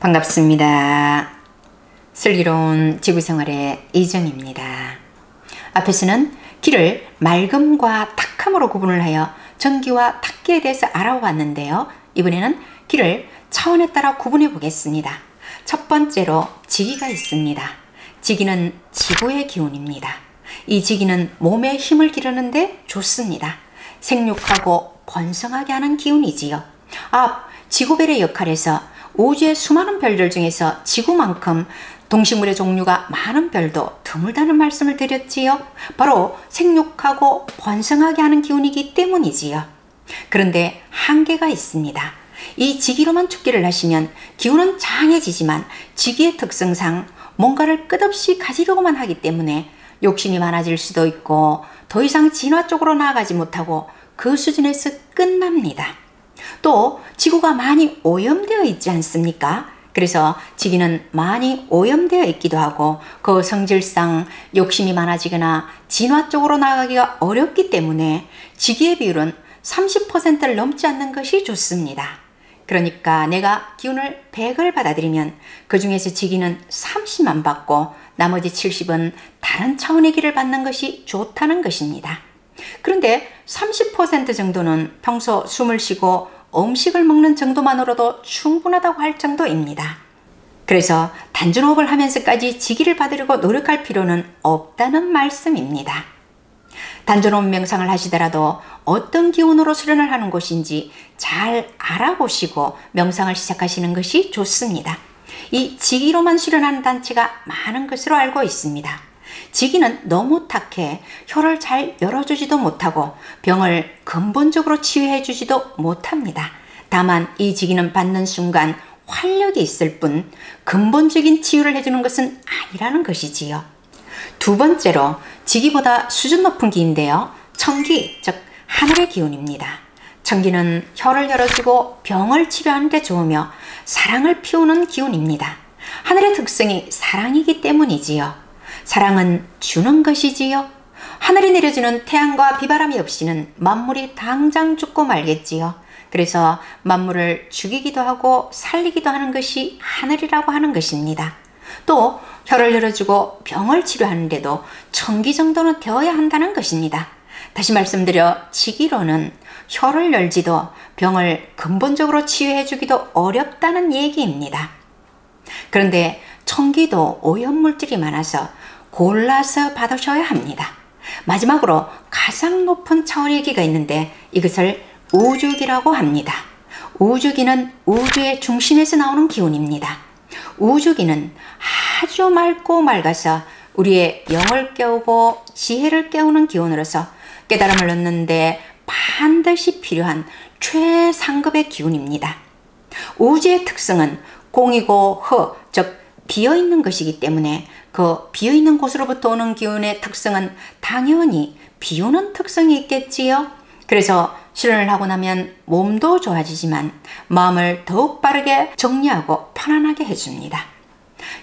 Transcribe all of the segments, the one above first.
반갑습니다. 슬기로운 지구생활의 이정입니다. 앞에서는 길을 맑음과 탁함으로 구분을 하여 전기와 탁기에 대해서 알아봤는데요. 이번에는 길을 차원에 따라 구분해 보겠습니다. 첫 번째로 지기가 있습니다. 지기는 지구의 기운입니다. 이 지기는 몸에 힘을 기르는데 좋습니다. 생육하고 번성하게 하는 기운이지요. 앞 지구별의 역할에서 우주의 수많은 별들 중에서 지구만큼 동식물의 종류가 많은 별도 드물다는 말씀을 드렸지요. 바로 생육하고 번성하게 하는 기운이기 때문이지요. 그런데 한계가 있습니다. 이 지기로만 축기를 하시면 기운은 장해지지만 지기의 특성상 뭔가를 끝없이 가지려고만 하기 때문에 욕심이 많아질 수도 있고 더 이상 진화 쪽으로 나아가지 못하고 그 수준에서 끝납니다. 또 지구가 많이 오염되어 있지 않습니까? 그래서 지기는 많이 오염되어 있기도 하고 그 성질상 욕심이 많아지거나 진화 쪽으로 나아가기가 어렵기 때문에 지기의 비율은 30%를 넘지 않는 것이 좋습니다. 그러니까 내가 기운을 100을 받아들이면 그 중에서 지기는 30만 받고 나머지 70은 다른 차원의 기를 받는 것이 좋다는 것입니다. 그런데 30% 정도는 평소 숨을 쉬고 음식을 먹는 정도만으로도 충분하다고 할 정도입니다. 그래서 단전호흡을 하면서까지 지기를 받으려고 노력할 필요는 없다는 말씀입니다. 단전호흡 명상을 하시더라도 어떤 기운으로 수련을 하는 곳인지 잘 알아보시고 명상을 시작하시는 것이 좋습니다. 이 지기로만 수련하는 단체가 많은 것으로 알고 있습니다. 지기는 너무 탁해 혀를 잘 열어주지도 못하고 병을 근본적으로 치유해 주지도 못합니다. 다만 이 지기는 받는 순간 활력이 있을 뿐 근본적인 치유를 해주는 것은 아니라는 것이지요. 두 번째로 지기보다 수준 높은 기인데요. 천기, 즉 하늘의 기운입니다. 천기는 혀를 열어주고 병을 치료하는 데 좋으며 사랑을 피우는 기운입니다. 하늘의 특성이 사랑이기 때문이지요. 사랑은 주는 것이지요. 하늘이 내려주는 태양과 비바람이 없이는 만물이 당장 죽고 말겠지요. 그래서 만물을 죽이기도 하고 살리기도 하는 것이 하늘이라고 하는 것입니다. 또 혀를 열어주고 병을 치료하는데도 천기 정도는 되어야 한다는 것입니다. 다시 말씀드려 지기로는 혀를 열지도 병을 근본적으로 치유해 주기도 어렵다는 얘기입니다. 그런데 천기도 오염물질이 많아서 골라서 받으셔야 합니다. 마지막으로 가장 높은 차원의 기가 있는데 이것을 우주기라고 합니다. 우주기는 우주의 중심에서 나오는 기운입니다. 우주기는 아주 맑고 맑아서 우리의 영을 깨우고 지혜를 깨우는 기운으로서 깨달음을 얻는데 반드시 필요한 최상급의 기운입니다. 우주의 특성은 공이고 허, 즉 비어있는 것이기 때문에 그 비어있는 곳으로부터 오는 기운의 특성은 당연히 비우는 특성이 있겠지요. 그래서 수련을 하고 나면 몸도 좋아지지만 마음을 더욱 빠르게 정리하고 편안하게 해줍니다.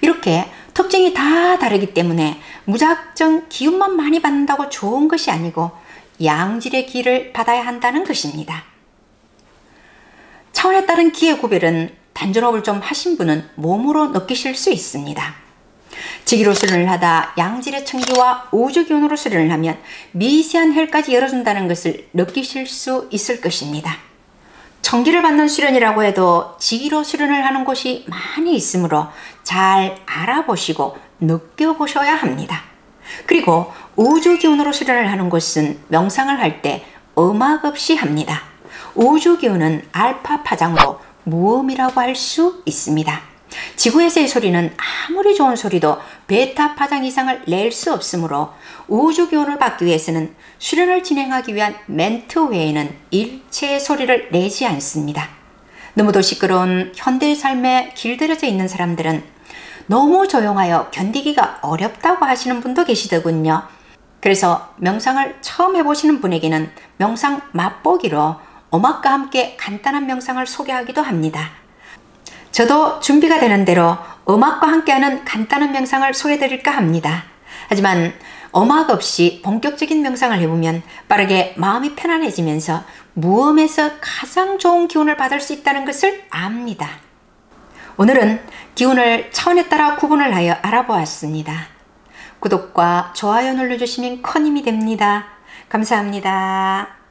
이렇게 특징이 다 다르기 때문에 무작정 기운만 많이 받는다고 좋은 것이 아니고 양질의 기를 받아야 한다는 것입니다. 차원에 따른 기의 구별은 단전호흡을 좀 하신 분은 몸으로 느끼실 수 있습니다. 지기로 수련을 하다 양질의 천기와 우주기운으로 수련을 하면 미세한 혈까지 열어준다는 것을 느끼실 수 있을 것입니다. 천기를 받는 수련이라고 해도 지기로 수련을 하는 곳이 많이 있으므로 잘 알아보시고 느껴보셔야 합니다. 그리고 우주기운으로 수련을 하는 곳은 명상을 할 때 음악 없이 합니다. 우주기운은 알파 파장으로 무음이라고 할 수 있습니다. 지구에서의 소리는 아무리 좋은 소리도 베타 파장 이상을 낼 수 없으므로 우주기운을 받기 위해서는 수련을 진행하기 위한 멘트 외에는 일체의 소리를 내지 않습니다. 너무도 시끄러운 현대의 삶에 길들여져 있는 사람들은 너무 조용하여 견디기가 어렵다고 하시는 분도 계시더군요. 그래서 명상을 처음 해보시는 분에게는 명상 맛보기로 음악과 함께 간단한 명상을 소개하기도 합니다. 저도 준비가 되는 대로 음악과 함께하는 간단한 명상을 소개해드릴까 합니다. 하지만 음악 없이 본격적인 명상을 해보면 빠르게 마음이 편안해지면서 무음에서 가장 좋은 기운을 받을 수 있다는 것을 압니다. 오늘은 기운을 차원에 따라 구분을 하여 알아보았습니다. 구독과 좋아요 눌러주시면 큰 힘이 됩니다. 감사합니다.